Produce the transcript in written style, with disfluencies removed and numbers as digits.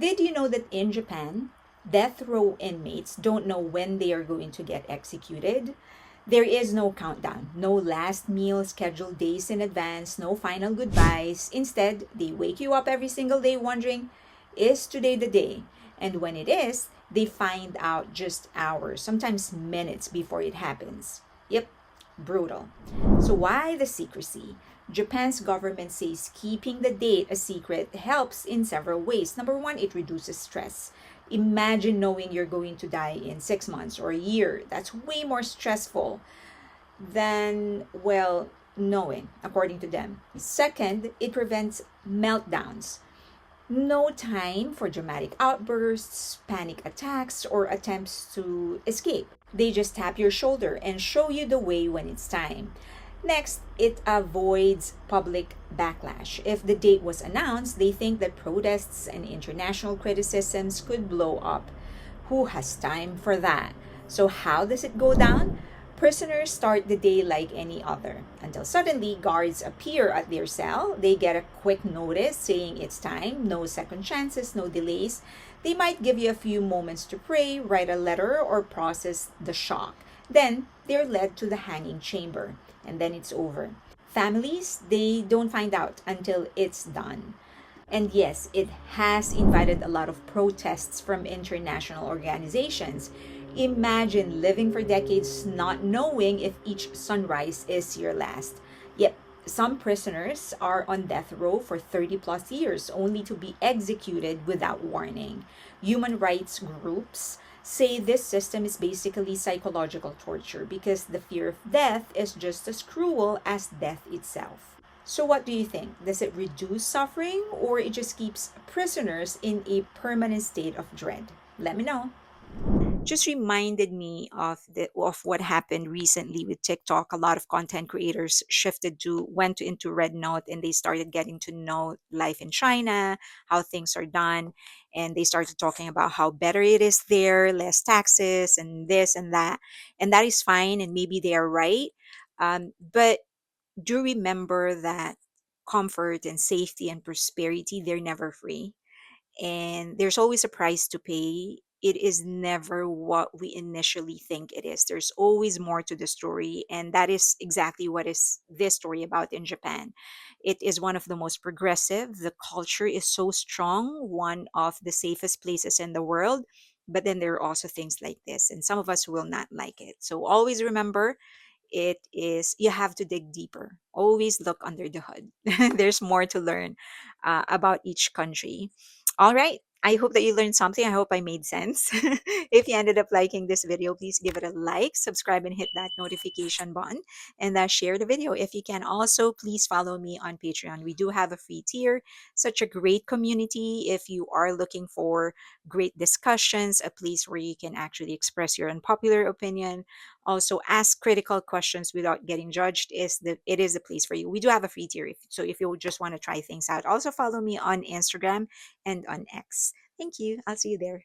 Did you know that in Japan, death row inmates don't know when they are going to get executed? There is no countdown, no last meal scheduled days in advance, no final goodbyes. Instead, they wake you up every single day wondering, is today the day? And when it is, they find out just hours, sometimes minutes before it happens. Yep, brutal. So, why the secrecy? Japan's government says keeping the date a secret helps in several ways. Number one, it reduces stress. Imagine knowing you're going to die in 6 months or a year. That's way more stressful than, well, knowing, according to them. Second, it prevents meltdowns. No time for dramatic outbursts, panic attacks, or attempts to escape. They just tap your shoulder and show you the way when it's time. Next, it avoids public backlash. If the date was announced, they think that protests and international criticisms could blow up. Who has time for that? So, how does it go down? Prisoners start the day like any other until suddenly guards appear at their cell. They get a quick notice saying it's time, no second chances, no delays. They might give you a few moments to pray, write a letter, or process the shock. Then they're led to the hanging chamber, and then it's over. Families, they don't find out until it's done. And yes, it has invited a lot of protests from international organizations. Imagine living for decades not knowing if each sunrise is your last. Yet, some prisoners are on death row for 30 plus years only to be executed without warning. Human rights groups say this system is basically psychological torture because the fear of death is just as cruel as death itself. So, what do you think? Does it reduce suffering or it just keeps prisoners in a permanent state of dread? Let me know. Just reminded me of what happened recently with TikTok. A lot of content creators went into Red Note, and they started getting to know life in China, how things are done, and they started talking about how better it is there, less taxes and this and that. And that is fine, and maybe they are right. But do remember that comfort and safety and prosperity, they're never free, and there's always a price to pay. It is never what we initially think it is. There's always more to the story, and that is exactly what is this story about in Japan. It is one of the most progressive. The culture is so strong, one of the safest places in the world. But then there are also things like this, and some of us will not like it. So always remember, it is you have to dig deeper. Always look under the hood. There's more to learn about each country. All right. I hope that you learned something. I hope I made sense. If you ended up liking this video, please give it a like, subscribe, and hit that notification button, and share the video if you can. Also, please follow me on Patreon. We do have a free tier, such a great community. If you are looking for great discussions, a place where you can actually express your unpopular opinion, also ask critical questions without getting judged, it is the place for you. We do have a free tier, so if you just want to try things out. Also follow me on Instagram and on X. Thank you. I'll see you there.